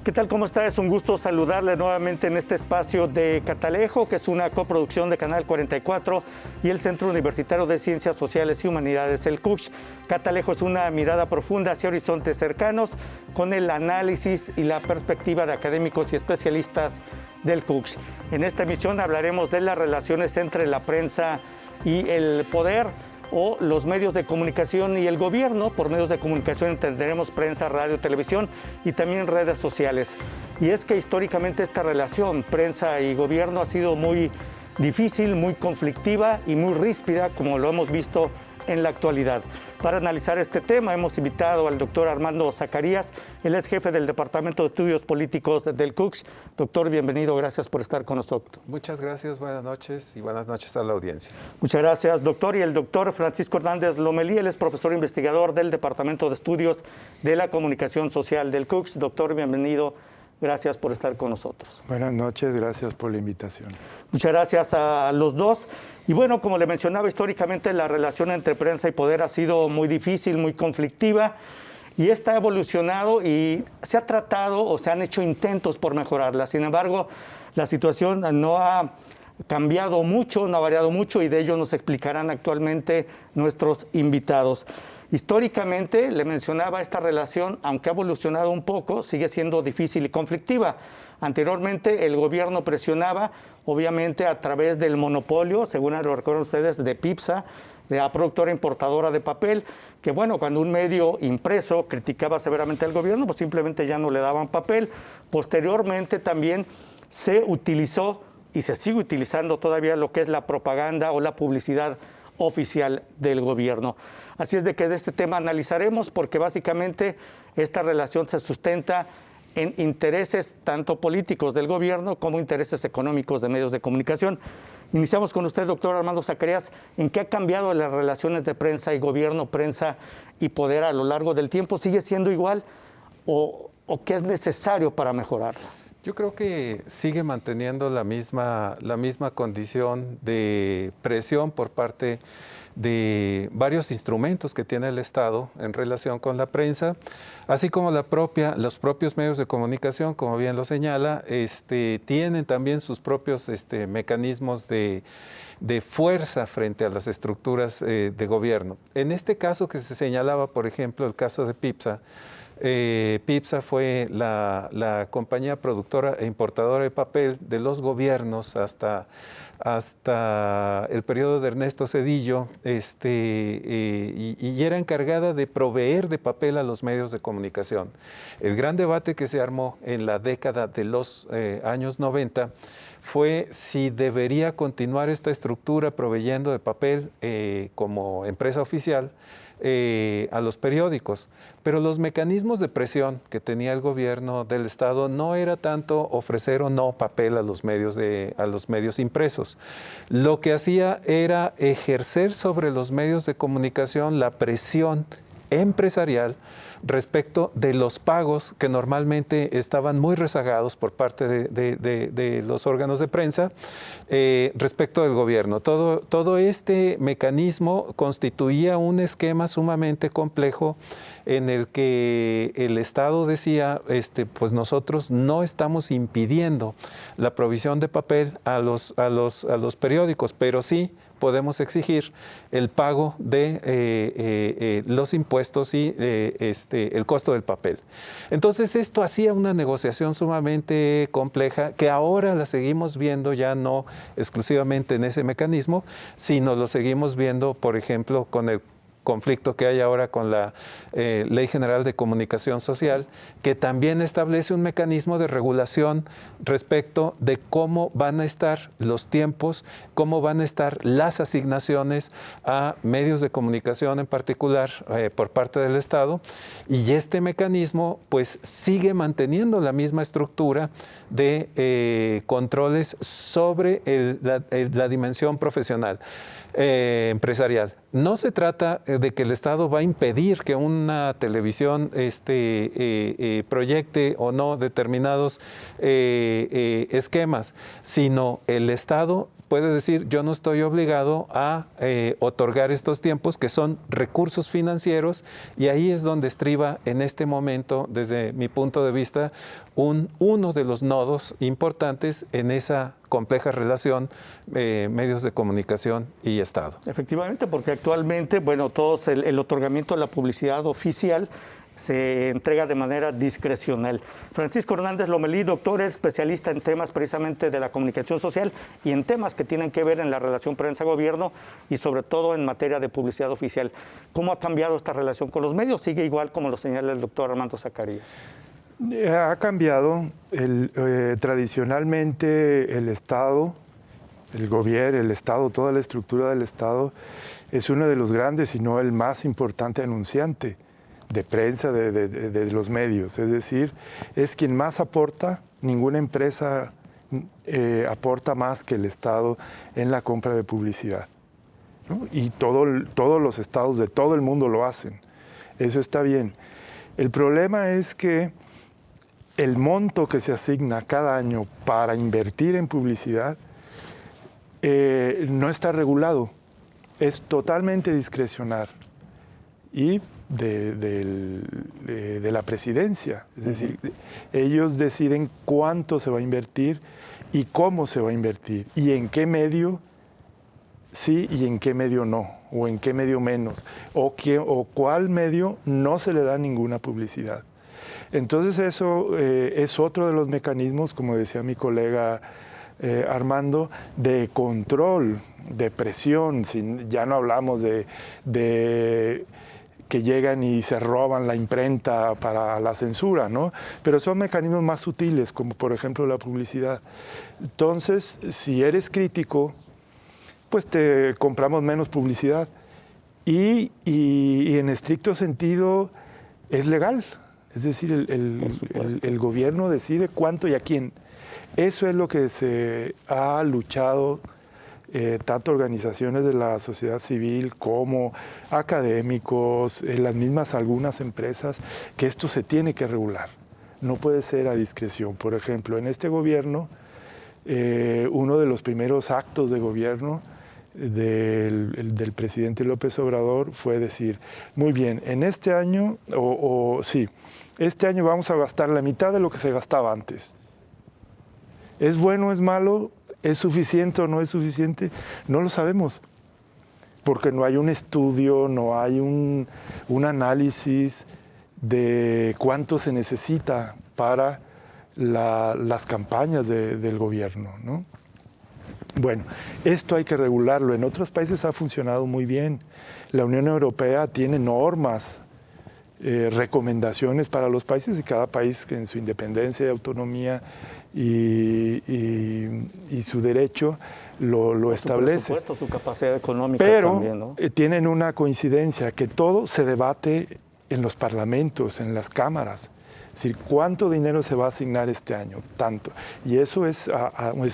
¿Qué tal? ¿Cómo está? Es un gusto saludarle nuevamente en este espacio de Catalejo, que es una coproducción de Canal 44 y el Centro Universitario de Ciencias Sociales y Humanidades, el CUCH. Catalejo es una mirada profunda hacia horizontes cercanos con el análisis y la perspectiva de académicos y especialistas del CUCH. En esta emisión hablaremos de las relaciones entre la prensa y el poder, o los medios de comunicación y el gobierno. Por medios de comunicación entenderemos prensa, radio, televisión y también redes sociales. Y es que históricamente esta relación prensa y gobierno ha sido muy difícil, muy conflictiva y muy ríspida, como lo hemos visto en la actualidad. Para analizar este tema hemos invitado al doctor Armando Zacarías. Él es jefe del Departamento de Estudios Políticos del CUCH. Doctor, bienvenido, gracias por estar con nosotros. Muchas gracias, buenas noches y buenas noches a la audiencia. Muchas gracias, doctor. Y el doctor Francisco Hernández Lomelí, él es profesor investigador del Departamento de Estudios de la Comunicación Social del CUCH. Doctor, bienvenido. Gracias por estar con nosotros. Buenas noches, gracias por la invitación. Muchas gracias a los dos. Y bueno, como le mencionaba, históricamente la relación entre prensa y poder ha sido muy difícil, muy conflictiva, y esta ha evolucionado y se ha tratado o se han hecho intentos por mejorarla. Sin embargo, la situación no ha cambiado mucho, no ha variado mucho, y de ello nos explicarán actualmente nuestros invitados. Históricamente, le mencionaba, esta relación, aunque ha evolucionado un poco, sigue siendo difícil y conflictiva. Anteriormente, el gobierno presionaba, obviamente, a través del monopolio, según lo recuerdan ustedes, de PIPSA, de la productora importadora de papel, que bueno, cuando un medio impreso criticaba severamente al gobierno, pues simplemente ya no le daban papel. Posteriormente también se utilizó y se sigue utilizando todavía lo que es la propaganda o la publicidad oficial del gobierno. Así es de que de este tema analizaremos, porque básicamente esta relación se sustenta en intereses tanto políticos del gobierno como intereses económicos de medios de comunicación. Iniciamos con usted, doctor Armando Zacarías. ¿En qué ha cambiado las relaciones de prensa y gobierno, prensa y poder a lo largo del tiempo? ¿Sigue siendo igual o qué es necesario para mejorarla? Yo creo que sigue manteniendo la misma condición de presión por parte de varios instrumentos que tiene el Estado en relación con la prensa, así como los propios medios de comunicación, como bien lo señala, tienen también sus propios mecanismos de fuerza frente a las estructuras de gobierno. En este caso que se señalaba, por ejemplo, el caso de PIPSA, PIPSA fue la compañía productora e importadora de papel de los gobiernos hasta el periodo de Ernesto Zedillo, y era encargada de proveer de papel a los medios de comunicación. El gran debate que se armó en la década de los años 90 fue si debería continuar esta estructura proveyendo de papel como empresa oficial a los periódicos, pero los mecanismos de presión que tenía el gobierno del Estado no era tanto ofrecer o no papel a los medios impresos. Lo que hacía era ejercer sobre los medios de comunicación la presión empresarial respecto de los pagos que normalmente estaban muy rezagados por parte de los órganos de prensa respecto del gobierno. Todo este mecanismo constituía un esquema sumamente complejo en el que el Estado decía, pues nosotros no estamos impidiendo la provisión de papel a los periódicos, pero sí podemos exigir el pago de los impuestos y el costo del papel. Entonces esto hacía una negociación sumamente compleja que ahora la seguimos viendo ya no exclusivamente en ese mecanismo, sino lo seguimos viendo, por ejemplo, con el conflicto que hay ahora con la Ley General de Comunicación Social, que también establece un mecanismo de regulación respecto de cómo van a estar los tiempos, cómo van a estar las asignaciones a medios de comunicación en particular por parte del Estado, y este mecanismo pues sigue manteniendo la misma estructura de controles sobre la dimensión profesional. Empresarial. No se trata de que el Estado va a impedir que una televisión proyecte o no determinados esquemas, sino el Estado puede decir, yo no estoy obligado a otorgar estos tiempos que son recursos financieros, y ahí es donde estriba en este momento, desde mi punto de vista, uno de los nodos importantes en esa compleja relación medios de comunicación y Estado. Efectivamente, porque actualmente, bueno, todos el otorgamiento de la publicidad oficial se entrega de manera discrecional. Francisco Hernández Lomelí, doctor, es especialista en temas precisamente de la comunicación social y en temas que tienen que ver en la relación prensa-gobierno y sobre todo en materia de publicidad oficial. ¿Cómo ha cambiado esta relación con los medios? ¿Sigue igual como lo señala el doctor Armando Zacarías? Ha cambiado. Tradicionalmente el Estado, el gobierno, el Estado, toda la estructura del Estado es uno de los grandes, si no el más importante anunciante de prensa de los medios. Es decir, es quien más aporta. Ninguna empresa aporta más que el Estado en la compra de publicidad, ¿no? Y todos los estados de todo el mundo lo hacen. Eso está bien. El problema es que el monto que se asigna cada año para invertir en publicidad no está regulado, es totalmente discrecional y de la presidencia. Es decir, ellos deciden cuánto se va a invertir y cómo se va a invertir y en qué medio sí y en qué medio no, o en qué medio menos, o cuál medio no se le da ninguna publicidad. Entonces eso es otro de los mecanismos, como decía mi colega Armando, de control, de presión. Ya no hablamos de que llegan y se roban la imprenta para la censura, ¿no? Pero son mecanismos más sutiles, como por ejemplo la publicidad. Entonces, si eres crítico, pues te compramos menos publicidad. Y en estricto sentido es legal. Es decir, el gobierno decide cuánto y a quién. Eso es lo que se ha luchado tanto organizaciones de la sociedad civil como académicos, las mismas algunas empresas, que esto se tiene que regular. No puede ser a discreción. Por ejemplo, en este gobierno, uno de los primeros actos de gobierno del presidente López Obrador fue decir, muy bien, en este año, este año vamos a gastar la mitad de lo que se gastaba antes. ¿Es bueno o es malo? ¿Es suficiente o no es suficiente? No lo sabemos, porque no hay un estudio, no hay un análisis de cuánto se necesita para las campañas del gobierno, ¿no? Bueno, esto hay que regularlo. En otros países ha funcionado muy bien. La Unión Europea tiene normas, recomendaciones para los países, y cada país en su independencia y autonomía y su derecho lo establece. Su presupuesto, su capacidad económica. Pero también, ¿no? Tienen una coincidencia, que todo se debate en los parlamentos, en las cámaras. Es decir, ¿cuánto dinero se va a asignar este año? Tanto. Y eso es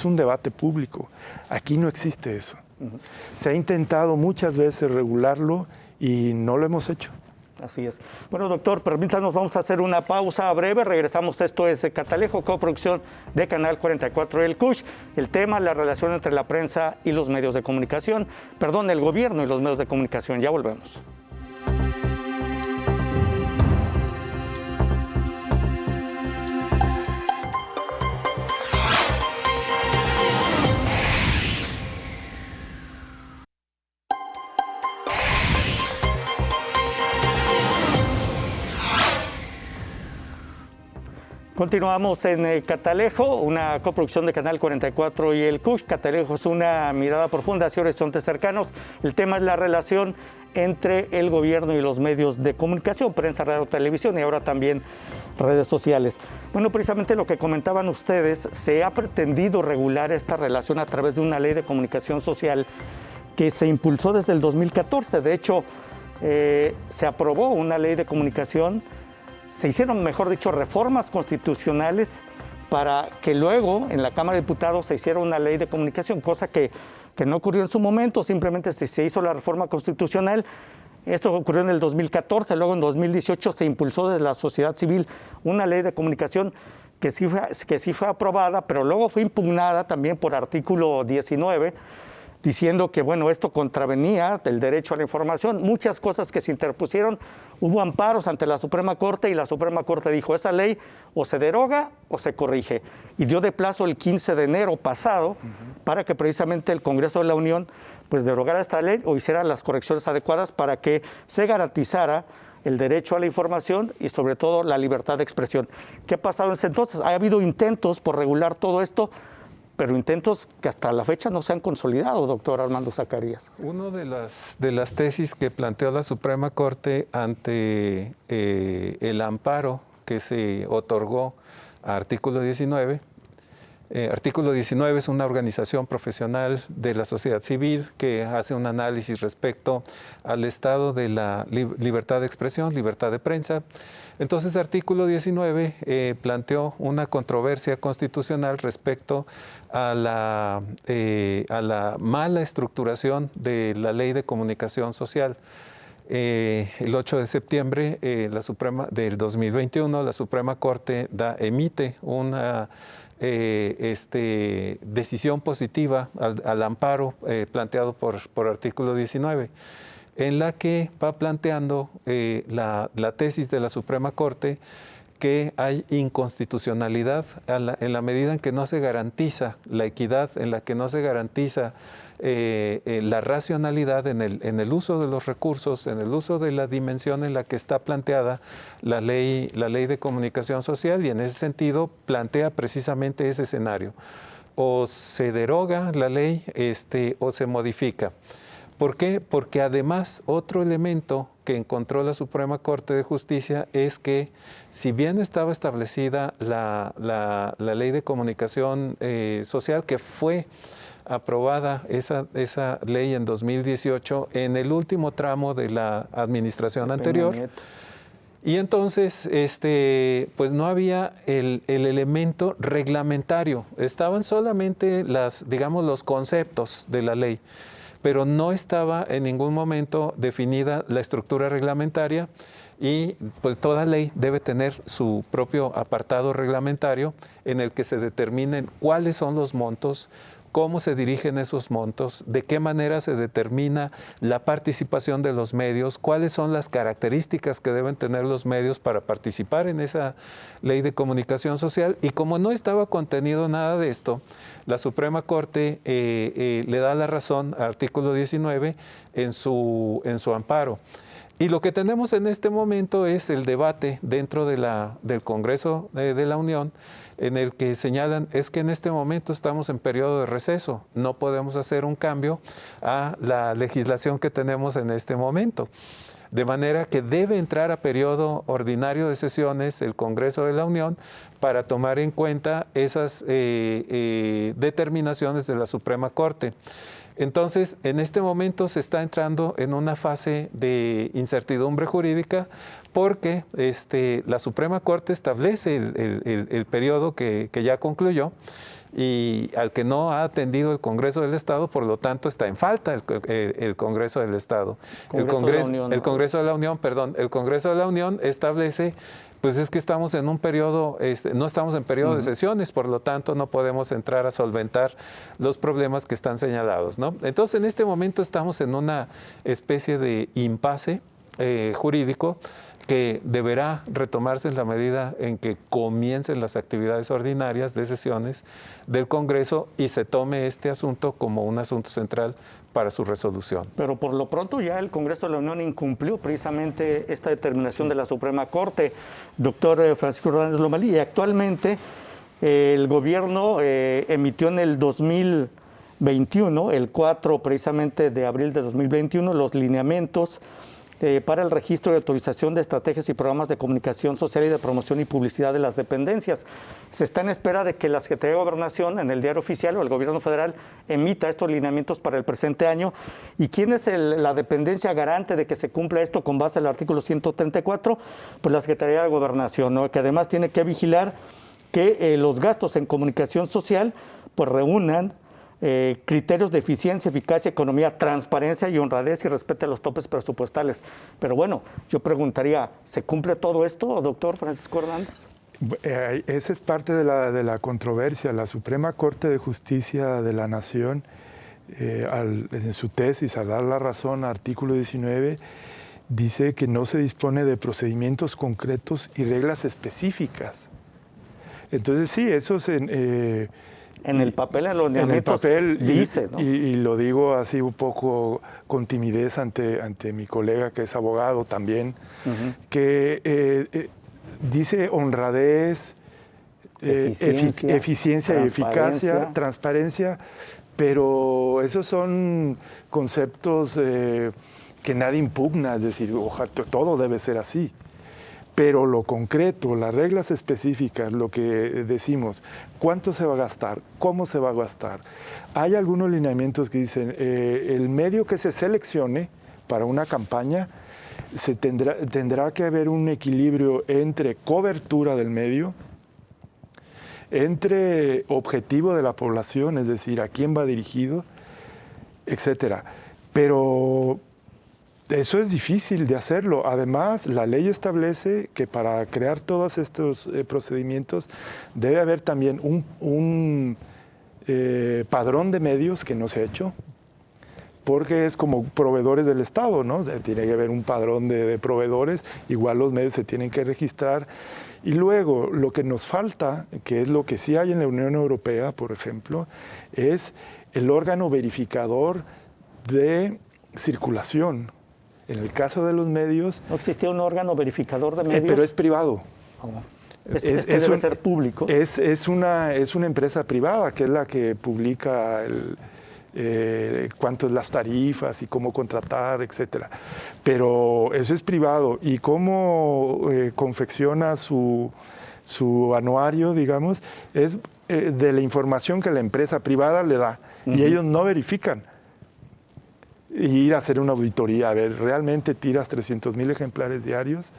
un debate público. Aquí no existe eso. Se ha intentado muchas veces regularlo y no lo hemos hecho. Así es. Bueno, doctor, permítanos, vamos a hacer una pausa breve. Regresamos. Esto es Catalejo, coproducción de Canal 44 y el CUSH. El tema, la relación entre la prensa y los medios de comunicación. Perdón, el gobierno y los medios de comunicación. Ya volvemos. Continuamos en Catalejo, una coproducción de Canal 44 y el CUSH. Catalejo es una mirada profunda hacia horizontes cercanos. El tema es la relación entre el gobierno y los medios de comunicación, prensa, radio, televisión y ahora también redes sociales. Bueno, precisamente lo que comentaban ustedes, se ha pretendido regular esta relación a través de una ley de comunicación social que se impulsó desde el 2014. De hecho, se aprobó una ley de comunicación. Se hicieron, mejor dicho, reformas constitucionales para que luego en la Cámara de Diputados se hiciera una ley de comunicación, cosa que no ocurrió en su momento. Simplemente se hizo la reforma constitucional. Esto ocurrió en el 2014, luego en 2018 se impulsó desde la sociedad civil una ley de comunicación que sí fue aprobada, pero luego fue impugnada también por artículo 19, diciendo que, bueno, esto contravenía del derecho a la información, muchas cosas que se interpusieron, hubo amparos ante la Suprema Corte y la Suprema Corte dijo, esa ley o se deroga o se corrige, y dio de plazo el 15 de enero pasado para que precisamente el Congreso de la Unión pues derogara esta ley o hiciera las correcciones adecuadas para que se garantizara el derecho a la información y sobre todo la libertad de expresión. ¿Qué ha pasado desde entonces? Ha habido intentos por regular todo esto, pero intentos que hasta la fecha no se han consolidado, doctor Armando Zacarías. Una de las tesis que planteó la Suprema Corte ante el amparo que se otorgó a artículo 19, artículo 19 es una organización profesional de la sociedad civil que hace un análisis respecto al estado de la libertad de expresión, libertad de prensa. Entonces, artículo 19 planteó una controversia constitucional respecto a la mala estructuración de la Ley de Comunicación Social. El 8 de septiembre del 2021, la Suprema Corte emite una decisión positiva al amparo planteado por artículo 19, en la que va planteando la tesis de la Suprema Corte que hay inconstitucionalidad en la medida en que no se garantiza la equidad, en la que no se garantiza la racionalidad en el uso de los recursos, en el uso de la dimensión en la que está planteada la ley de comunicación social, y en ese sentido plantea precisamente ese escenario. O se deroga la ley o se modifica. ¿Por qué? Porque además otro elemento que encontró la Suprema Corte de Justicia es que si bien estaba establecida la ley de comunicación social, que fue aprobada esa ley en 2018 en el último tramo de la administración anterior, y entonces pues no había el elemento reglamentario, estaban solamente los conceptos de la ley, pero no estaba en ningún momento definida la estructura reglamentaria, y pues toda ley debe tener su propio apartado reglamentario en el que se determinen cuáles son los montos, cómo se dirigen esos montos, de qué manera se determina la participación de los medios, cuáles son las características que deben tener los medios para participar en esa ley de comunicación social. Y como no estaba contenido nada de esto, la Suprema Corte le da la razón al artículo 19 en su amparo. Y lo que tenemos en este momento es el debate dentro del Congreso de la Unión, en el que señalan es que en este momento estamos en periodo de receso, no podemos hacer un cambio a la legislación que tenemos en este momento. De manera que debe entrar a periodo ordinario de sesiones el Congreso de la Unión para tomar en cuenta esas determinaciones de la Suprema Corte. Entonces, en este momento se está entrando en una fase de incertidumbre jurídica porque la Suprema Corte establece el periodo que ya concluyó y al que no ha atendido el Congreso del Estado, por lo tanto está en falta el Congreso del Estado. El Congreso de la Unión establece, pues es que estamos en un periodo, no estamos en periodo de sesiones, por lo tanto no podemos entrar a solventar los problemas que están señalados, ¿no? Entonces en este momento estamos en una especie de impasse jurídico que deberá retomarse en la medida en que comiencen las actividades ordinarias de sesiones del Congreso y se tome este asunto como un asunto central para su resolución. Pero por lo pronto ya el Congreso de la Unión incumplió precisamente esta determinación de la Suprema Corte, doctor Francisco Hernández Lomelí, y actualmente el gobierno emitió en el 2021, el 4 precisamente de abril de 2021, los lineamientos para el registro de autorización de estrategias y programas de comunicación social y de promoción y publicidad de las dependencias. Se está en espera de que la Secretaría de Gobernación en el Diario Oficial o el Gobierno Federal emita estos lineamientos para el presente año. ¿Y quién es la dependencia garante de que se cumpla esto con base al artículo 134? Pues la Secretaría de Gobernación, ¿no? Que además tiene que vigilar que los gastos en comunicación social pues reúnan criterios de eficiencia, eficacia, economía, transparencia y honradez y respete a los topes presupuestales. Pero bueno, yo preguntaría, ¿se cumple todo esto, doctor Francisco Hernández? Esa es parte de la controversia. La Suprema Corte de Justicia de la Nación, en su tesis, al dar la razón, artículo 19, dice que no se dispone de procedimientos concretos y reglas específicas. Entonces sí, eso es en el papel, en los lineamientos dice, ¿no? Y lo digo así un poco con timidez ante mi colega que es abogado también, que dice honradez, eficiencia y eficacia, transparencia, pero esos son conceptos que nadie impugna, es decir, ojalá, todo debe ser así. Pero lo concreto, las reglas específicas, lo que decimos, cuánto se va a gastar, cómo se va a gastar. Hay algunos lineamientos que dicen, el medio que se seleccione para una campaña, tendrá que haber un equilibrio entre cobertura del medio, entre objetivo de la población, es decir, a quién va dirigido, etcétera. Pero eso es difícil de hacerlo. Además, la ley establece que para crear todos estos procedimientos debe haber también un padrón de medios que no se ha hecho, porque es como proveedores del Estado, ¿no? Tiene que haber un padrón de proveedores, igual los medios se tienen que registrar. Y luego, lo que nos falta, que es lo que sí hay en la Unión Europea, por ejemplo, es el órgano verificador de circulación. En el caso de los medios... ¿No existía un órgano verificador de medios? Pero es privado. Debe ser público. Es una empresa privada que es la que publica cuánto es las tarifas y cómo contratar, etcétera. Pero eso es privado. Y cómo confecciona su anuario, digamos, es de la información que la empresa privada le da. Y ellos no verifican. Y ir a hacer una auditoría, a ver, realmente tiras 300,000 ejemplares diarios,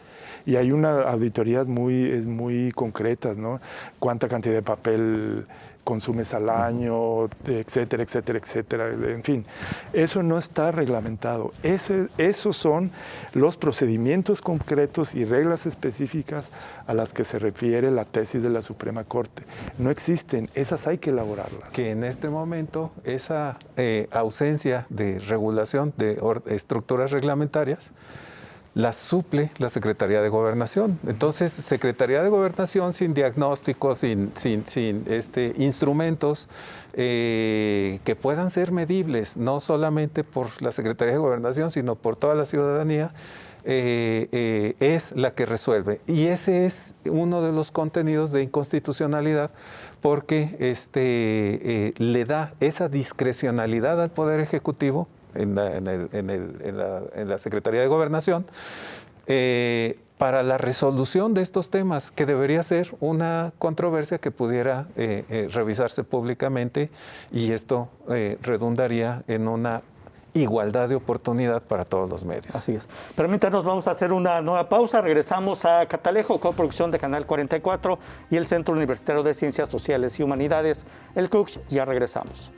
y hay unas auditorías muy concretas, ¿no? Cuánta cantidad de papel consumes al año, etcétera, etcétera, etcétera. En fin, eso no está reglamentado. Esos son los procedimientos concretos y reglas específicas a las que se refiere la tesis de la Suprema Corte. No existen, esas hay que elaborarlas. Que en este momento esa ausencia de regulación de estructuras reglamentarias la suple la Secretaría de Gobernación. Entonces, Secretaría de Gobernación sin diagnósticos, sin instrumentos que puedan ser medibles, no solamente por la Secretaría de Gobernación, sino por toda la ciudadanía, es la que resuelve. Y ese es uno de los contenidos de inconstitucionalidad, porque le da esa discrecionalidad al Poder Ejecutivo en la Secretaría de Gobernación para la resolución de estos temas, que debería ser una controversia que pudiera revisarse públicamente, y esto redundaría en una igualdad de oportunidad para todos los medios. Así es. Permítanos, vamos a hacer una nueva pausa. Regresamos a Catalejo, coproducción de Canal 44 y el Centro Universitario de Ciencias Sociales y Humanidades, el CUCH. Ya regresamos.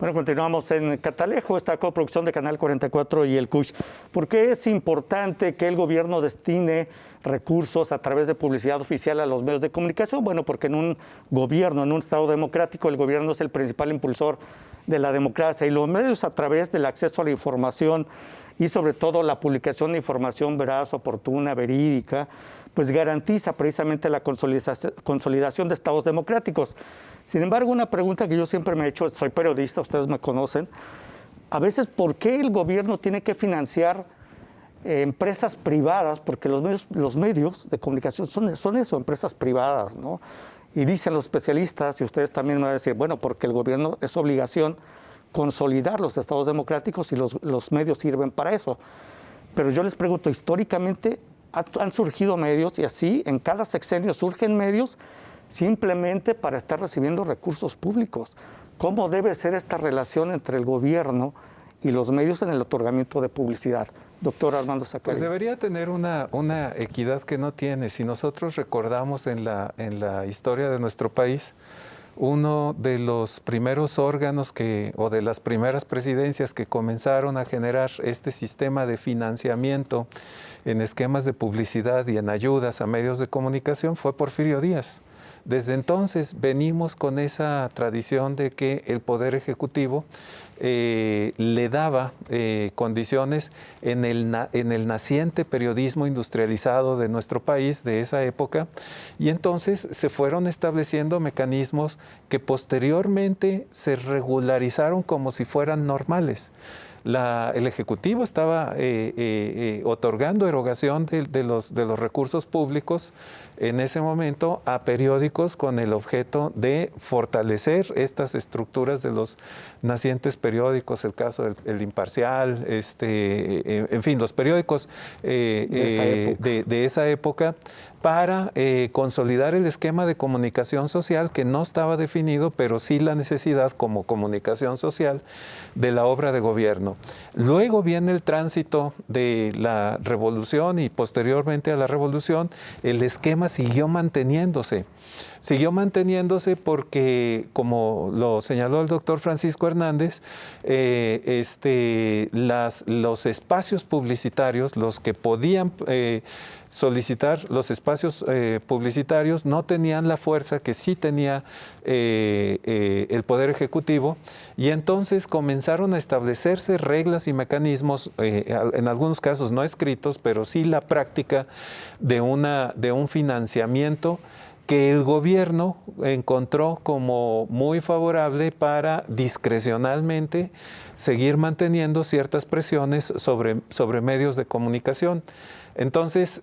Bueno, continuamos en Catalejo, esta coproducción de Canal 44 y el CUCH. ¿Por qué es importante que el gobierno destine recursos a través de publicidad oficial a los medios de comunicación? Bueno, porque en un gobierno, en un Estado democrático, el gobierno es el principal impulsor de la democracia, y los medios, a través del acceso a la información y sobre todo la publicación de información veraz, oportuna, verídica, pues garantiza precisamente la consolidación de estados democráticos. Sin embargo, una pregunta que yo siempre me he hecho, soy periodista, ustedes me conocen, a veces, ¿por qué el gobierno tiene que financiar empresas privadas? Porque los medios de comunicación son eso, empresas privadas, ¿no? Y dicen los especialistas, y ustedes también me van a decir, bueno, porque el gobierno es obligación consolidar los estados democráticos y los medios sirven para eso. Pero yo les pregunto, históricamente, han surgido medios y así en cada sexenio surgen medios simplemente para estar recibiendo recursos públicos. ¿Cómo debe ser esta relación entre el gobierno y los medios en el otorgamiento de publicidad? Doctor Armando Zacarías. Pues debería tener una equidad que no tiene. Si nosotros recordamos en la historia de nuestro país, uno de los primeros órganos o de las primeras presidencias que comenzaron a generar este sistema de financiamiento en esquemas de publicidad y en ayudas a medios de comunicación fue Porfirio Díaz. Desde entonces venimos con esa tradición de que el Poder Ejecutivo le daba condiciones en el naciente periodismo industrializado de nuestro país de esa época, y entonces se fueron estableciendo mecanismos que posteriormente se regularizaron como si fueran normales. El Ejecutivo estaba otorgando erogación de los recursos públicos en ese momento a periódicos con el objeto de fortalecer estas estructuras de los nacientes periódicos, el caso del Imparcial, en fin, los periódicos de esa época, para consolidar el esquema de comunicación social que no estaba definido, pero sí la necesidad como comunicación social de la obra de gobierno. Luego viene el tránsito de la revolución y posteriormente a la revolución el esquema siguió manteniéndose. Siguió manteniéndose porque, como lo señaló el doctor Francisco Hernández, los espacios publicitarios, los que podían solicitar los espacios publicitarios, no tenían la fuerza que sí tenía el Poder Ejecutivo, y entonces comenzaron a establecerse reglas y mecanismos, en algunos casos no escritos, pero sí la práctica de un financiamiento que el gobierno encontró como muy favorable para discrecionalmente seguir manteniendo ciertas presiones sobre medios de comunicación. Entonces,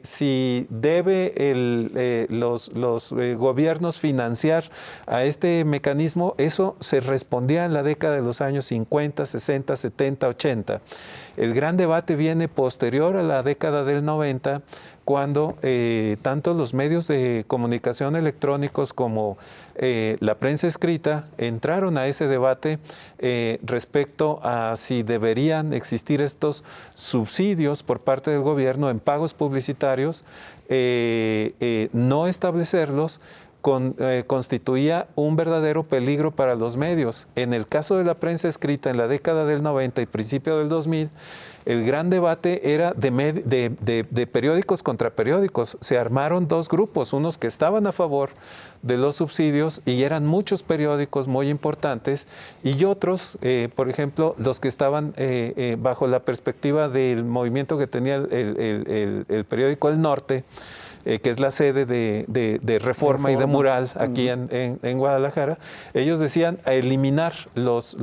si debe los gobiernos financiar a este mecanismo, eso se respondía en la década de los años 50, 60, 70, 80. El gran debate viene posterior a la década del 90, cuando tanto los medios de comunicación electrónicos como la prensa escrita entraron a ese debate respecto a si deberían existir estos subsidios por parte del gobierno en pagos publicitarios, no establecerlos constituía un verdadero peligro para los medios. En el caso de la prensa escrita en la década del 90 y principio del 2000, el gran debate era de periódicos contra periódicos. Se armaron dos grupos, unos que estaban a favor de los subsidios, y eran muchos periódicos muy importantes, y otros, por ejemplo, los que estaban bajo la perspectiva del movimiento que tenía el periódico El Norte, que es la sede de Reforma y de Mural aquí en Guadalajara. Ellos decían a eliminar los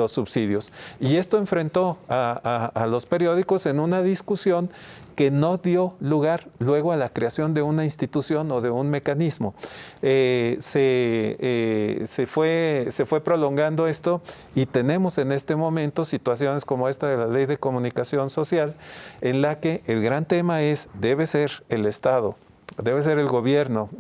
subsidios. Y esto enfrentó a los periódicos en una discusión que no dio lugar luego a la creación de una institución o de un mecanismo. Se fue prolongando esto, y tenemos en este momento situaciones como esta de la Ley de Comunicación Social, en la que el gran tema debe ser el Estado, debe ser el gobierno,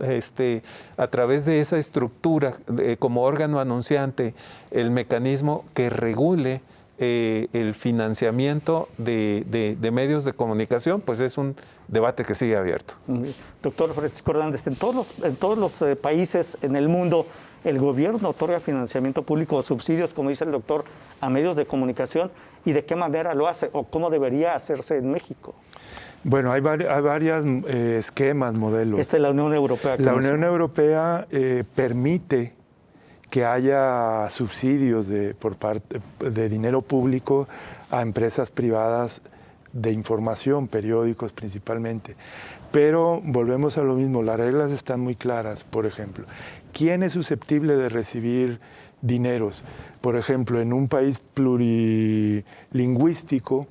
a través de esa estructura como órgano anunciante, el mecanismo que regule el financiamiento de medios de comunicación. Pues es un debate que sigue abierto. Doctor Francisco Hernández, en todos los países en el mundo, el gobierno otorga financiamiento público o subsidios, como dice el doctor, a medios de comunicación, y de qué manera lo hace o cómo debería hacerse en México. Bueno, hay varios esquemas, modelos. Esta es la Unión Europea. La Unión Europea permite que haya subsidios por parte de dinero público a empresas privadas de información, periódicos principalmente. Pero volvemos a lo mismo, las reglas están muy claras. Por ejemplo, ¿quién es susceptible de recibir dineros? Por ejemplo, en un país plurilingüístico,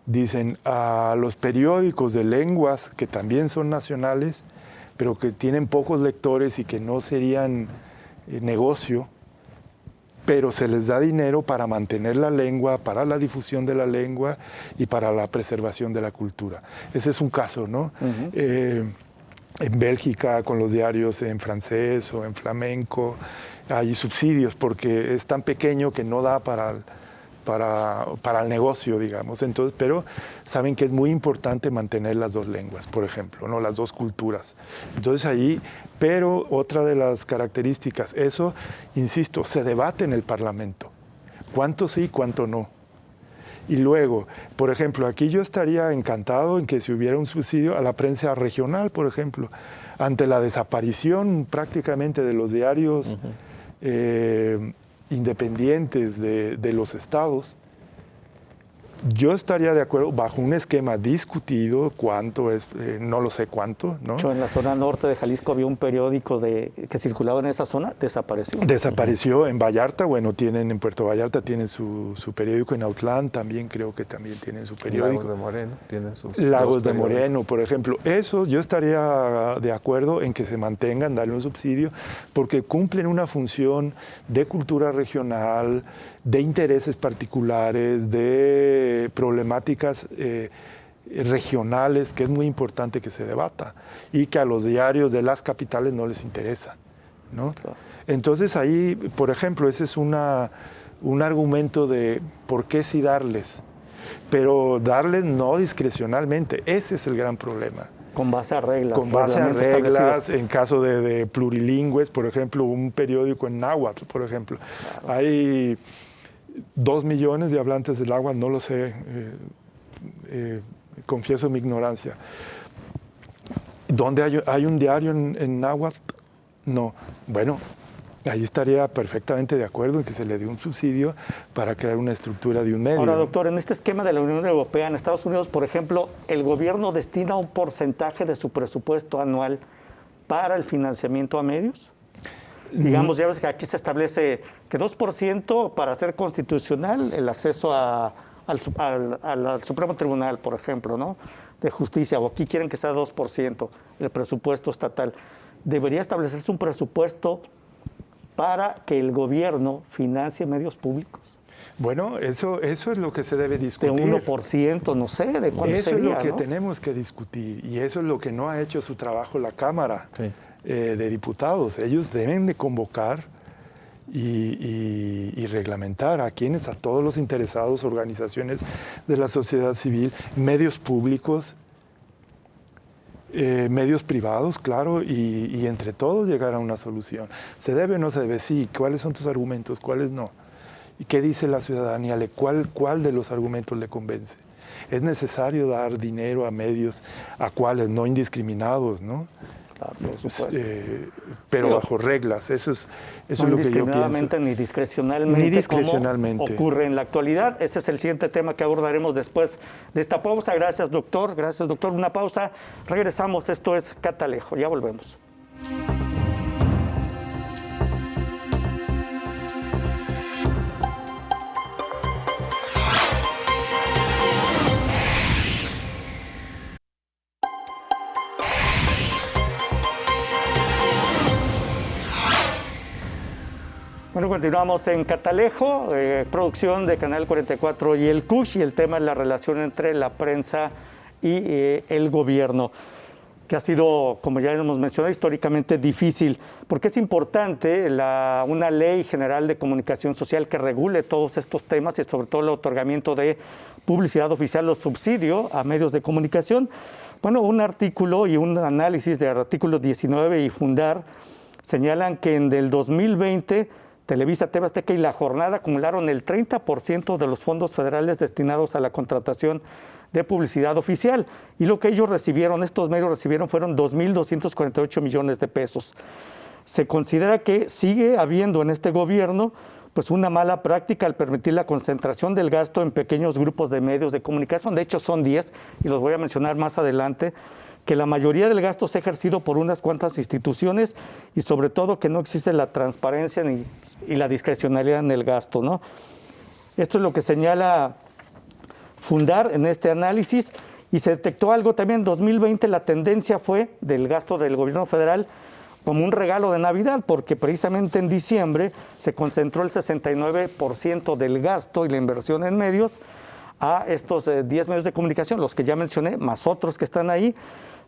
dicen a los periódicos de lenguas que también son nacionales, pero que tienen pocos lectores y que no serían negocio, pero se les da dinero para mantener la lengua, para la difusión de la lengua y para la preservación de la cultura. Ese es un caso, ¿no? En Bélgica, con los diarios en francés o en flamenco, hay subsidios porque es tan pequeño que no da para el negocio, digamos. Entonces, pero saben que es muy importante mantener las dos lenguas, por ejemplo, ¿no? Las dos culturas. Entonces ahí, pero otra de las características, eso, insisto, se debate en el Parlamento. ¿Cuánto sí, cuánto no? Y luego, por ejemplo, aquí yo estaría encantado en que si hubiera un subsidio a la prensa regional, por ejemplo, ante la desaparición prácticamente de los diarios independientes de los estados. Yo estaría de acuerdo bajo un esquema discutido, cuánto es, no lo sé cuánto, ¿no? En la zona norte de Jalisco había un periódico que circulaba en esa zona, desapareció. Desapareció en Vallarta, bueno, en Puerto Vallarta tienen su periódico, en Autlán también creo que también tienen su periódico. Lagos de Moreno tienen sus Lagos de Moreno, por ejemplo. Eso yo estaría de acuerdo en que se mantengan, darle un subsidio, porque cumplen una función de cultura regional, de intereses particulares, de problemáticas regionales, que es muy importante que se debata y que a los diarios de las capitales no les interesa, ¿no? Claro. Entonces ahí, por ejemplo, ese es un argumento de por qué sí darles, pero darles no discrecionalmente, ese es el gran problema. Con base a reglas. Con base a reglas, en caso de plurilingües, por ejemplo, un periódico en náhuatl, por ejemplo. Claro. Hay 2 millones de hablantes del náhuatl, no lo sé, confieso mi ignorancia. ¿Dónde hay un diario en náhuatl? No. Bueno, ahí estaría perfectamente de acuerdo en que se le dé un subsidio para crear una estructura de un medio. Ahora, doctor, en este esquema de la Unión Europea, en Estados Unidos, por ejemplo, el gobierno destina un porcentaje de su presupuesto anual para el financiamiento a medios. Digamos, ya ves que aquí se establece que 2% para ser constitucional el acceso al Supremo Tribunal, por ejemplo, ¿no? De Justicia, o aquí quieren que sea 2% el presupuesto estatal. ¿Debería establecerse un presupuesto para que el gobierno financie medios públicos? Bueno, eso es lo que se debe discutir. De 1%, no sé, ¿de cuánto eso sería? Es lo que ¿no? tenemos que discutir, y eso es lo que no ha hecho su trabajo la Cámara de Diputados. Ellos deben de convocar y reglamentar a todos los interesados, organizaciones de la sociedad civil, medios públicos, medios privados, claro, y entre todos llegar a una solución. ¿Se debe o no se debe? Sí. ¿Cuáles son tus argumentos? ¿Cuáles no? ¿Y qué dice la ciudadanía? ¿Cuál de los argumentos le convence? Es necesario dar dinero a medios, a cuáles, no indiscriminados, ¿no? Claro, por supuesto. Pero bajo reglas, eso es lo que yo pienso. Ni discrecionalmente, ni discrecionalmente, como ocurre en la actualidad. Ese es el siguiente tema que abordaremos después de esta pausa. Gracias, doctor. Gracias, doctor. Una pausa. Regresamos. Esto es Catalejo. Ya volvemos. Bueno, continuamos en Catalejo, producción de Canal 44 y el CUSH, y el tema es la relación entre la prensa y el gobierno, que ha sido, como ya hemos mencionado, históricamente difícil, porque es importante una ley general de comunicación social que regule todos estos temas y sobre todo el otorgamiento de publicidad oficial o subsidio a medios de comunicación. Bueno, un artículo y un análisis de artículo 19 y Fundar señalan que en el 2020 Televisa, TV Azteca y La Jornada acumularon el 30% de los fondos federales destinados a la contratación de publicidad oficial. Y lo que ellos recibieron, estos medios recibieron, fueron 2.248 millones de pesos. Se considera que sigue habiendo en este gobierno pues una mala práctica al permitir la concentración del gasto en pequeños grupos de medios de comunicación. De hecho, son 10, y los voy a mencionar más adelante, que la mayoría del gasto se ha ejercido por unas cuantas instituciones y sobre todo que no existe la transparencia y la discrecionalidad en el gasto, ¿no? Esto es lo que señala Fundar en este análisis, y se detectó algo también en 2020. La tendencia fue del gasto del gobierno federal como un regalo de Navidad, porque precisamente en diciembre se concentró el 69% del gasto y la inversión en medios a estos 10 medios de comunicación, los que ya mencioné, más otros que están ahí,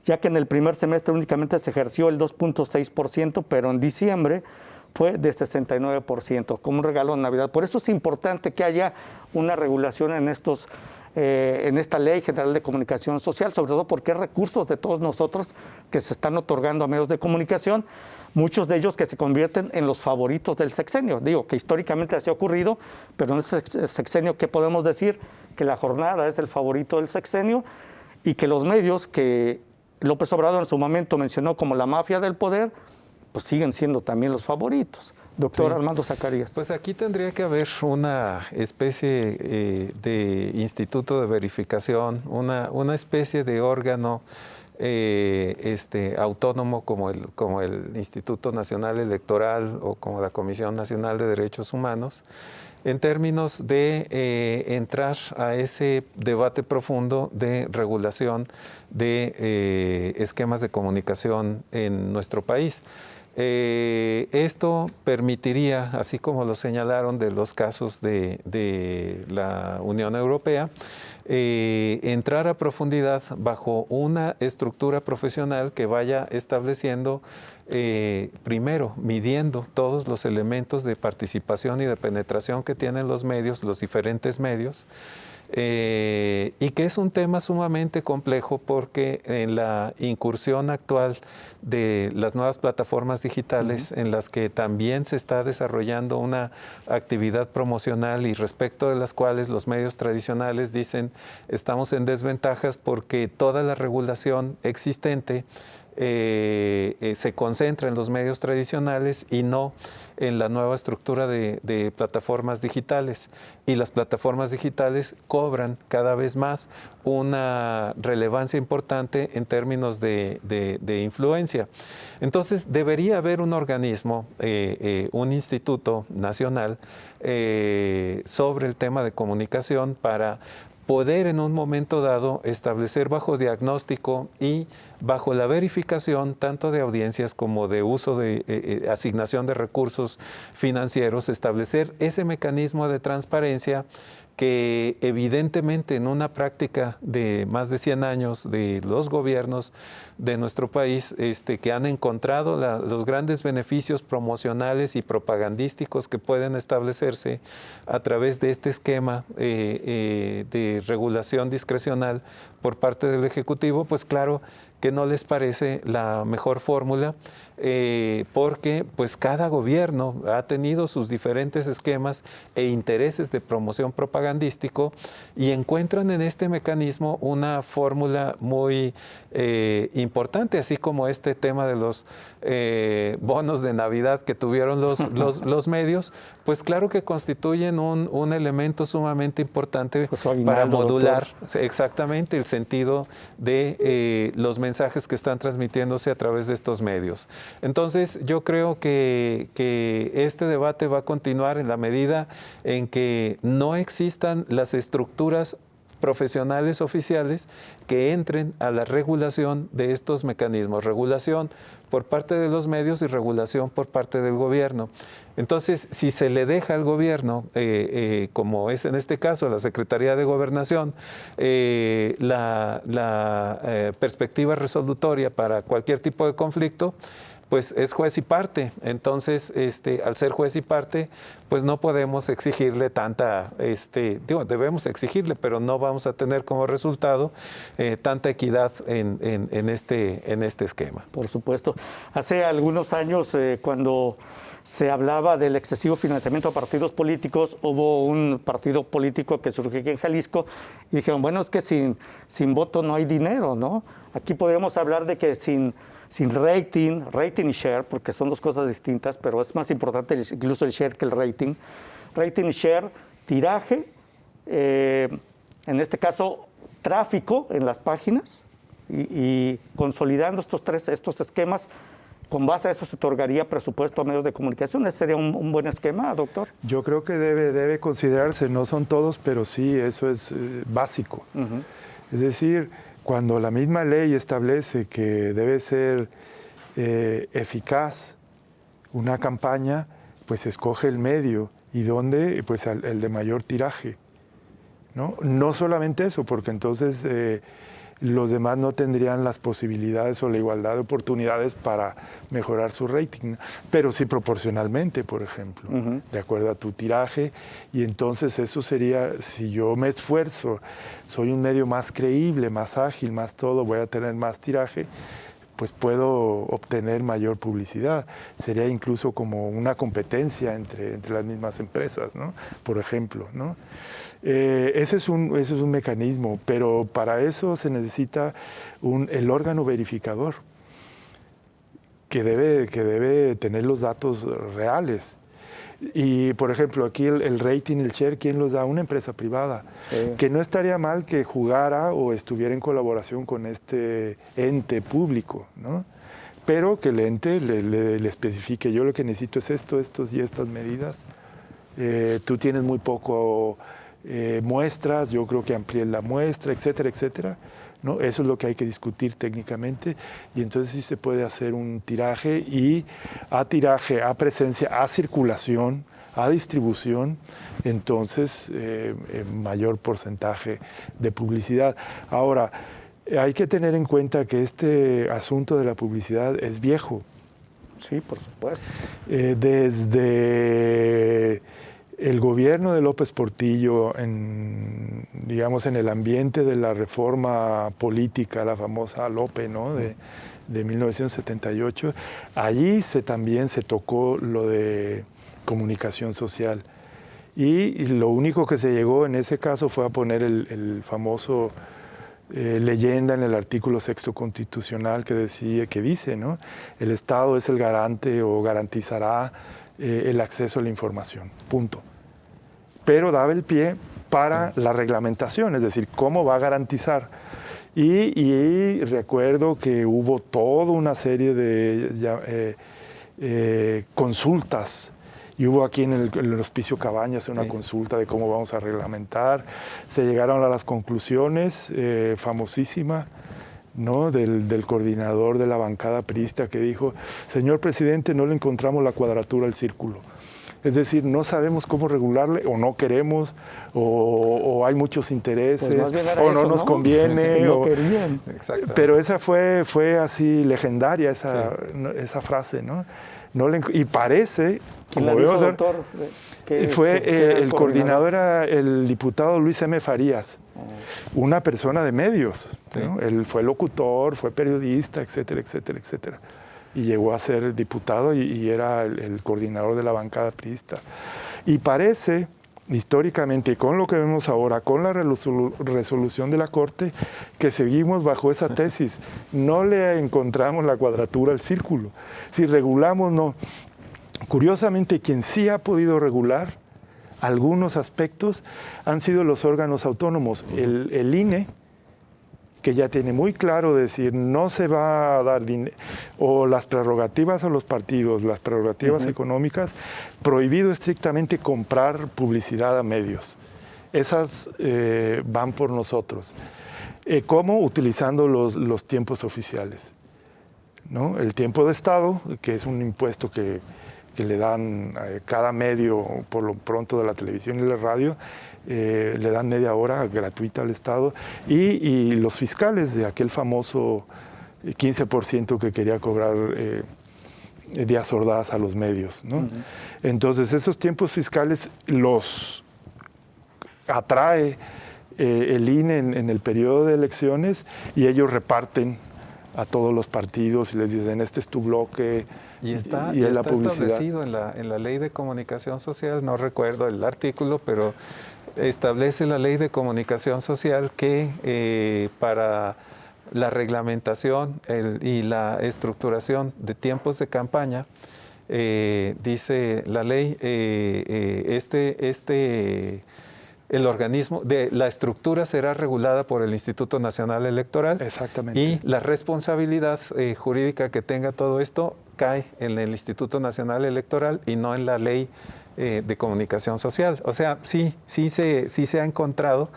ya que en el primer semestre únicamente se ejerció el 2.6%, pero en diciembre fue de 69%, como un regalo de Navidad. Por eso es importante que haya una regulación en esta Ley General de Comunicación Social, sobre todo porque hay recursos de todos nosotros que se están otorgando a medios de comunicación, muchos de ellos que se convierten en los favoritos del sexenio. Digo que históricamente así ha ocurrido, pero en este sexenio, ¿qué podemos decir? Que la jornada es el favorito del sexenio y que los medios que López Obrador en su momento mencionó como la mafia del poder, pues siguen siendo también los favoritos. Doctor Armando Zacarías. Pues aquí tendría que haber una especie de instituto de verificación, una especie de órgano autónomo como el Instituto Nacional Electoral o como la Comisión Nacional de Derechos Humanos, en términos de entrar a ese debate profundo de regulación de esquemas de comunicación en nuestro país. Esto permitiría, así como lo señalaron de los casos de la Unión Europea, entrar a profundidad bajo una estructura profesional que vaya estableciendo, primero, midiendo todos los elementos de participación y de penetración que tienen los medios, los diferentes medios, y que es un tema sumamente complejo porque en la incursión actual de las nuevas plataformas digitales, en las que también se está desarrollando una actividad promocional y respecto de las cuales los medios tradicionales dicen estamos en desventajas porque toda la regulación existente se concentra en los medios tradicionales y no en la nueva estructura de plataformas digitales. Y las plataformas digitales cobran cada vez más una relevancia importante en términos de influencia. Entonces, debería haber un organismo, un instituto nacional sobre el tema de comunicación para poder en un momento dado establecer bajo diagnóstico y bajo la verificación tanto de audiencias como de uso de asignación de recursos financieros, establecer ese mecanismo de transparencia que evidentemente en una práctica de más de 100 años de los gobiernos de nuestro país, que han encontrado los grandes beneficios promocionales y propagandísticos que pueden establecerse a través de este esquema de regulación discrecional por parte del Ejecutivo, pues claro que no les parece la mejor fórmula, porque pues cada gobierno ha tenido sus diferentes esquemas e intereses de promoción propagandístico y encuentran en este mecanismo una fórmula muy importante, así como este tema de los bonos de Navidad que tuvieron los medios, pues claro que constituyen un elemento sumamente importante pues para modular exactamente el sentido de los mensajes que están transmitiéndose a través de estos medios. Entonces, yo creo que este debate va a continuar en la medida en que no existan las estructuras profesionales oficiales que entren a la regulación de estos mecanismos, regulación por parte de los medios y regulación por parte del gobierno. Entonces, si se le deja al gobierno, como es en este caso a la Secretaría de Gobernación, la perspectiva resolutoria para cualquier tipo de conflicto, pues es juez y parte. Entonces, al ser juez y parte, pues no podemos exigirle tanta, debemos exigirle, pero no vamos a tener como resultado tanta equidad en este esquema. Por supuesto. Hace algunos años, cuando se hablaba del excesivo financiamiento a partidos políticos, hubo un partido político que surgió aquí en Jalisco y dijeron, bueno, es que sin voto no hay dinero, ¿no? Aquí podríamos hablar de que sin rating y share, porque son dos cosas distintas, pero es más importante incluso el share que el rating. Rating y share, tiraje, en este caso tráfico en las páginas y consolidando estos esquemas, con base a eso se otorgaría presupuesto a medios de comunicación. ¿Ese sería un buen esquema, doctor? Yo creo que debe considerarse, no son todos, pero sí, eso es básico. Es decir, cuando la misma ley establece que debe ser eficaz una campaña, pues escoge el medio y dónde, pues el de mayor tiraje, ¿no? No solamente eso, porque entonces los demás no tendrían las posibilidades o la igualdad de oportunidades para mejorar su rating, pero sí proporcionalmente, por ejemplo, de acuerdo a tu tiraje. Y entonces eso sería, si yo me esfuerzo, soy un medio más creíble, más ágil, más todo, voy a tener más tiraje, pues puedo obtener mayor publicidad. Sería incluso como una competencia entre las mismas empresas, ¿no? Por ejemplo, ¿no? Ese es un mecanismo, pero para eso se necesita el órgano verificador que debe tener los datos reales. Y, por ejemplo, aquí el rating, el share, ¿quién los da? Una empresa privada. Sí. Que no estaría mal que jugara o estuviera en colaboración con este ente público, ¿no? Pero que el ente le especifique, yo lo que necesito es esto, estos y estas medidas. Tú tienes muy poco muestras, yo creo que amplíes la muestra, etcétera, etcétera, ¿no? Eso es lo que hay que discutir técnicamente, y entonces sí se puede hacer un tiraje, y a tiraje, a presencia, a circulación, a distribución, entonces mayor porcentaje de publicidad. Ahora, hay que tener en cuenta que este asunto de la publicidad es viejo. Sí, por supuesto. Desde el gobierno de López Portillo, digamos, en el ambiente de la reforma política, la famosa LOPE, ¿no? de 1978, allí también se tocó lo de comunicación social. Y lo único que se llegó en ese caso fue a poner el famoso leyenda en el artículo 6º constitucional que dice, ¿no? El Estado es el garante o garantizará el acceso a la información, punto. Pero daba el pie para la reglamentación, es decir, cómo va a garantizar. Y recuerdo que hubo toda una serie de consultas, y hubo aquí en el Hospicio Cabañas una consulta de cómo vamos a reglamentar. Se llegaron a las conclusiones, famosísima, ¿no? del coordinador de la bancada priista, que dijo: señor presidente, no le encontramos la cuadratura al círculo. Es decir, no sabemos cómo regularle, o no queremos, o hay muchos intereses, pues o no nos conviene. No querían. Pero esa fue así legendaria, esa frase, ¿no? Y parece, como vemos, el coordinador era el diputado Luis M. Farías, una persona de medios, ¿no? Él fue locutor, fue periodista, etcétera, etcétera, etcétera. Y llegó a ser diputado y era el coordinador de la bancada priista. Y parece, históricamente, con lo que vemos ahora, con la resolución de la Corte, que seguimos bajo esa tesis. No le encontramos la cuadratura al círculo. Si regulamos, no. Curiosamente, quien sí ha podido regular algunos aspectos han sido los órganos autónomos. El INE, que ya tiene muy claro decir, no se va a dar dinero, o las prerrogativas a los partidos, las prerrogativas económicas, prohibido estrictamente comprar publicidad a medios. Esas van por nosotros. ¿Cómo? Utilizando los tiempos oficiales, ¿no? El tiempo de Estado, que es un impuesto que le dan cada medio, por lo pronto de la televisión y la radio, le dan media hora gratuita al Estado, y los fiscales de aquel famoso 15% que quería cobrar Díaz Ordaz a los medios, ¿no? Entonces, esos tiempos fiscales los atrae el INE en el periodo de elecciones, y ellos reparten a todos los partidos y les dicen: este es tu bloque. Y está establecido en la Ley de Comunicación Social, no recuerdo el artículo, pero establece la Ley de Comunicación Social que para la reglamentación y la estructuración de tiempos de campaña, dice la ley, el organismo, la estructura será regulada por el Instituto Nacional Electoral. Exactamente. Y la responsabilidad jurídica que tenga todo esto cae en el Instituto Nacional Electoral y no en la Ley de Comunicación Social. O sea, sí se ha encontrado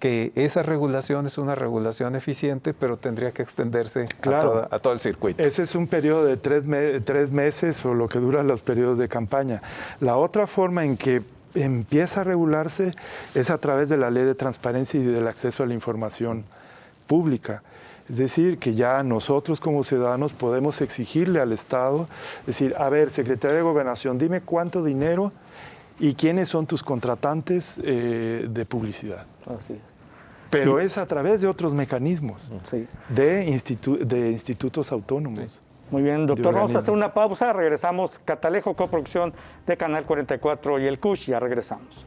que esa regulación es una regulación eficiente, pero tendría que extenderse Claro. a todo el circuito. Ese es un periodo de 3 meses o lo que duran los periodos de campaña. La otra forma en que empieza a regularse es a través de la Ley de Transparencia y del acceso a la información pública. Es decir, que ya nosotros como ciudadanos podemos exigirle al Estado, decir, a ver, Secretaría de Gobernación, dime cuánto dinero y quiénes son tus contratantes de publicidad. Así es. Pero es a través de otros mecanismos, Sí. de institutos autónomos. Muy bien, doctor, vamos a hacer organismos. una pausa, regresamos. Catalejo, coproducción de Canal 44 y el CUSH, ya regresamos.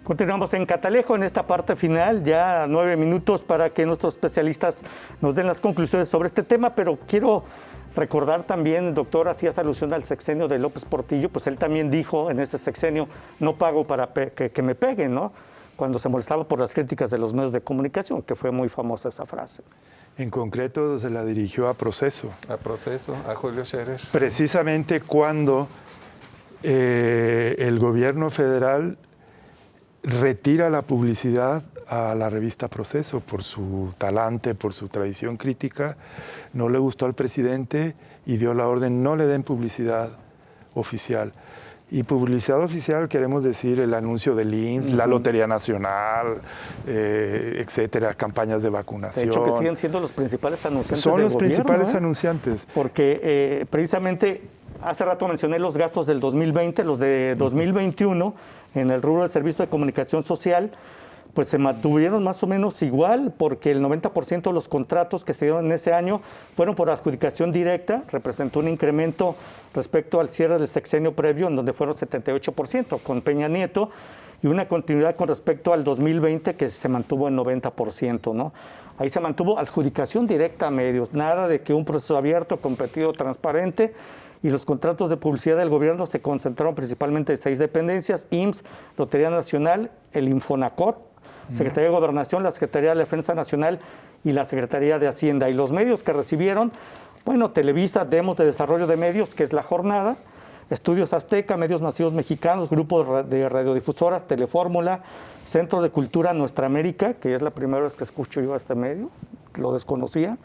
Continuamos en Catalejo en esta parte final, ya 9 minutos para que nuestros especialistas nos den las conclusiones sobre este tema, pero quiero recordar también, doctor, hacías alusión al sexenio de López Portillo, pues él también dijo en ese sexenio, no pago para que me peguen, ¿no? Cuando se molestaba por las críticas de los medios de comunicación, que fue muy famosa esa frase. En concreto se la dirigió a Proceso. A Proceso, a Julio Scherer. Precisamente cuando el gobierno federal retira la publicidad a la revista Proceso por su talante, por su tradición crítica, no le gustó al presidente y dio la orden, no le den publicidad oficial. Y publicidad oficial queremos decir el anuncio del IMSS, la Lotería Nacional, etcétera, campañas de vacunación. De hecho, que siguen siendo los principales anunciantes Son del los gobierno, principales ¿eh? anunciantes. Porque precisamente hace rato mencioné los gastos del 2020, los de 2021 en el rubro del servicio de comunicación social, pues se mantuvieron más o menos igual, porque el 90% de los contratos que se dieron en ese año fueron por adjudicación directa, representó un incremento respecto al cierre del sexenio previo, en donde fueron 78% con Peña Nieto, y una continuidad con respecto al 2020 que se mantuvo en 90%, ¿no? Ahí se mantuvo adjudicación directa a medios, nada de que un proceso abierto, competido, transparente, y los contratos de publicidad del gobierno se concentraron principalmente en 6 dependencias: IMSS, Lotería Nacional, el Infonacot, Secretaría de Gobernación, la Secretaría de Defensa Nacional y la Secretaría de Hacienda. Y los medios que recibieron, bueno, Televisa, Demos de Desarrollo de Medios, que es La Jornada, Estudios Azteca, Medios Masivos Mexicanos, Grupo de Radiodifusoras, Telefórmula, Centro de Cultura Nuestra América, que es la primera vez que escucho yo a este medio, lo desconocía,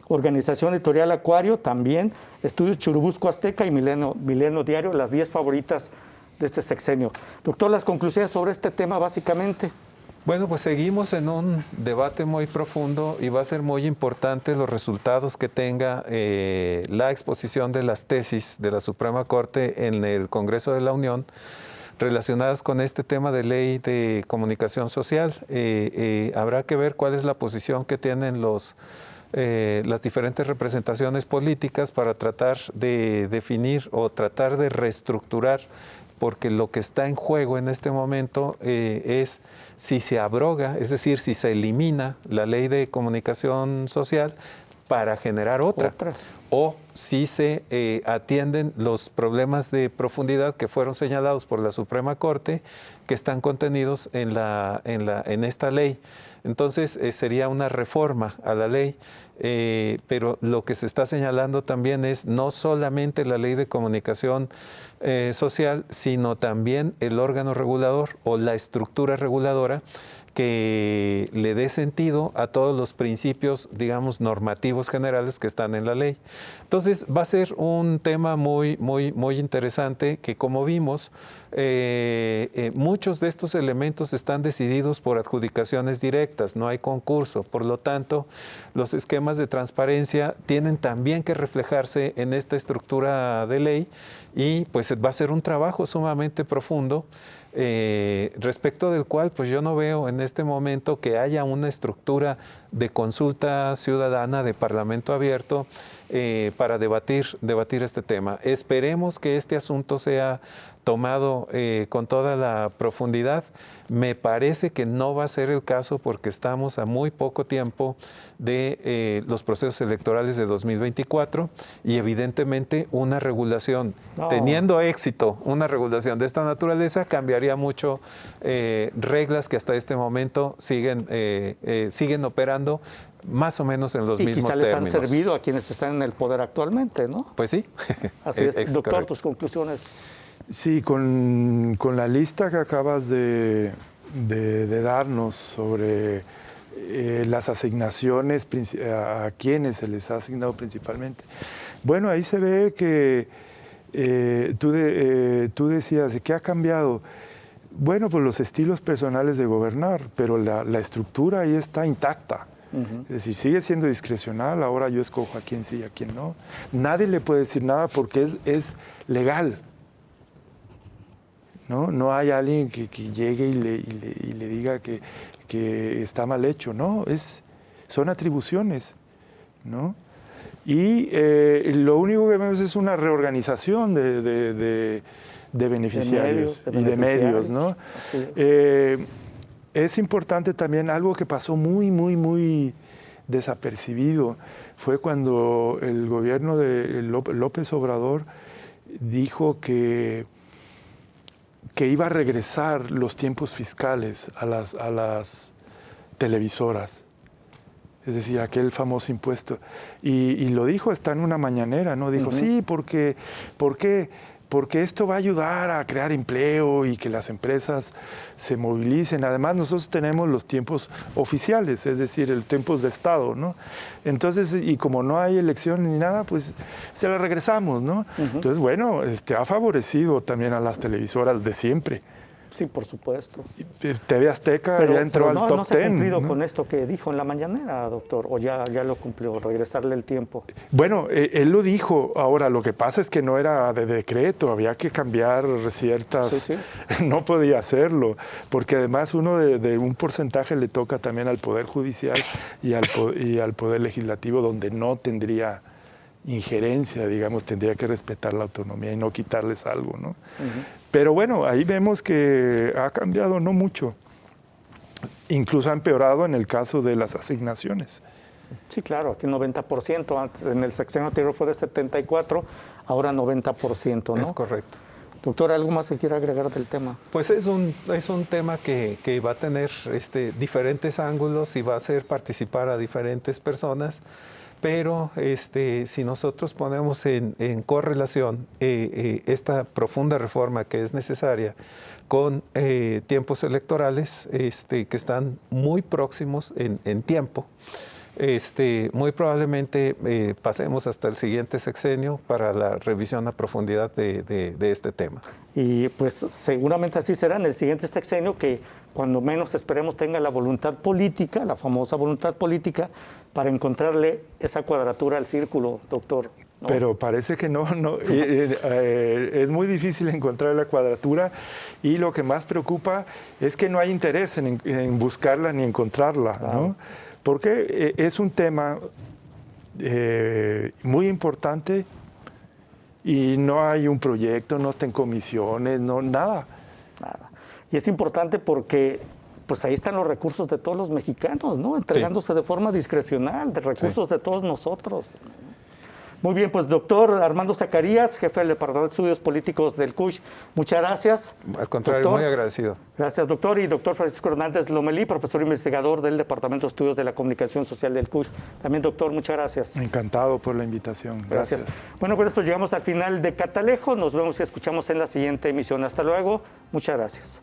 Organización Editorial Acuario también, Estudios Churubusco Azteca y Milenio Diario, las 10 favoritas de este sexenio. Doctor, las conclusiones sobre este tema básicamente. Bueno, pues seguimos en un debate muy profundo y va a ser muy importante los resultados que tenga la exposición de las tesis de la Suprema Corte en el Congreso de la Unión relacionadas con este tema de ley de comunicación social. Habrá que ver cuál es la posición que tienen las diferentes representaciones políticas para tratar de definir o tratar de reestructurar, porque lo que está en juego en este momento es si se abroga, es decir, si se elimina la ley de comunicación social para generar otra. O si se atienden los problemas de profundidad que fueron señalados por la Suprema Corte, que están contenidos en esta ley. Entonces sería una reforma a la ley, pero lo que se está señalando también es no solamente la ley de comunicación social, sino también el órgano regulador o la estructura reguladora que le dé sentido a todos los principios, digamos, normativos generales que están en la ley. Entonces, va a ser un tema muy interesante que, como vimos, muchos de estos elementos están decididos por adjudicaciones directas, no hay concurso. Por lo tanto, los esquemas de transparencia tienen también que reflejarse en esta estructura de ley y pues va a ser un trabajo sumamente profundo, respecto del cual pues yo no veo en este momento que haya una estructura de consulta ciudadana, de parlamento abierto, para debatir este tema. Esperemos que este asunto sea tomado con toda la profundidad. Me parece que no va a ser el caso porque estamos a muy poco tiempo de los procesos electorales de 2024 y evidentemente una regulación, teniendo éxito, una regulación de esta naturaleza cambiaría mucho reglas que hasta este momento siguen operando más o menos en los mismos quizá términos. Les han servido a quienes están en el poder actualmente, ¿no? Pues sí. Así es. Doctor, correcto. tus conclusiones. Sí, con la lista que acabas de darnos sobre las asignaciones, a quienes se les ha asignado principalmente. Bueno, ahí se ve que tú decías, ¿qué ha cambiado? Bueno, pues los estilos personales de gobernar, pero la estructura ahí está intacta. Es decir, sigue siendo discrecional, ahora yo escojo a quién sí y a quién no. Nadie le puede decir nada porque es legal. No hay alguien que llegue y le diga que está mal hecho, ¿no? Son atribuciones, ¿no? Y lo único que vemos es una reorganización de beneficiarios y de medios, ¿no? Así es. Es importante también algo que pasó muy desapercibido, fue cuando el gobierno de López Obrador dijo que iba a regresar los tiempos fiscales a las televisoras, es decir, aquel famoso impuesto. Y lo dijo, está en una mañanera, ¿no? Dijo, sí, porque esto va a ayudar a crear empleo y que las empresas se movilicen. Además, nosotros tenemos los tiempos oficiales, es decir, el tiempos de Estado, ¿no? Entonces, y como no hay elección ni nada, pues se la regresamos, ¿no? Entonces, bueno, ha favorecido también a las televisoras de siempre. Sí, por supuesto. TV Azteca ya entró al top 10. ¿No se ha cumplido con esto que dijo en la mañanera, doctor? ¿O ya lo cumplió, regresarle el tiempo? Bueno, él lo dijo. Ahora, lo que pasa es que no era de decreto, había que cambiar ciertas... Sí. No podía hacerlo, porque además uno de un porcentaje le toca también al Poder Judicial y al Poder Legislativo, donde no tendría injerencia, digamos, tendría que respetar la autonomía y no quitarles algo, ¿no? Pero bueno, ahí vemos que ha cambiado no mucho. Incluso ha empeorado en el caso de las asignaciones. Sí, claro, aquí 90%, antes en el sexenio anterior fue de 74%, ahora 90%, ¿no? Es correcto. Doctor, ¿algo más que quiera agregar del tema? Pues es un tema que va a tener diferentes ángulos y va a hacer participar a diferentes personas. Pero si nosotros ponemos en correlación esta profunda reforma que es necesaria con tiempos electorales que están muy próximos en tiempo, muy probablemente pasemos hasta el siguiente sexenio para la revisión a profundidad de este tema. Y pues seguramente así será en el siguiente sexenio, que cuando menos esperemos tenga la voluntad política, la famosa voluntad política, para encontrarle esa cuadratura al círculo, doctor, ¿no? Pero parece que no. Es muy difícil encontrar la cuadratura y lo que más preocupa es que no hay interés en buscarla ni encontrarla, Claro. ¿no? Porque es un tema muy importante y no hay un proyecto, no está en comisiones, no, nada. Nada. Y es importante porque pues ahí están los recursos de todos los mexicanos, ¿no? Entregándose de forma discrecional, de recursos de todos nosotros. Muy bien, pues doctor Armando Zacarías, jefe del Departamento de Estudios Políticos del CUSH, muchas gracias. Al contrario, doctor. Muy agradecido. Gracias, doctor. Y doctor Francisco Hernández Lomelí, profesor investigador del Departamento de Estudios de la Comunicación Social del CUSH. También, doctor, muchas gracias. Encantado por la invitación. Gracias. Bueno, con esto llegamos al final de Catalejo. Nos vemos y escuchamos en la siguiente emisión. Hasta luego. Muchas gracias.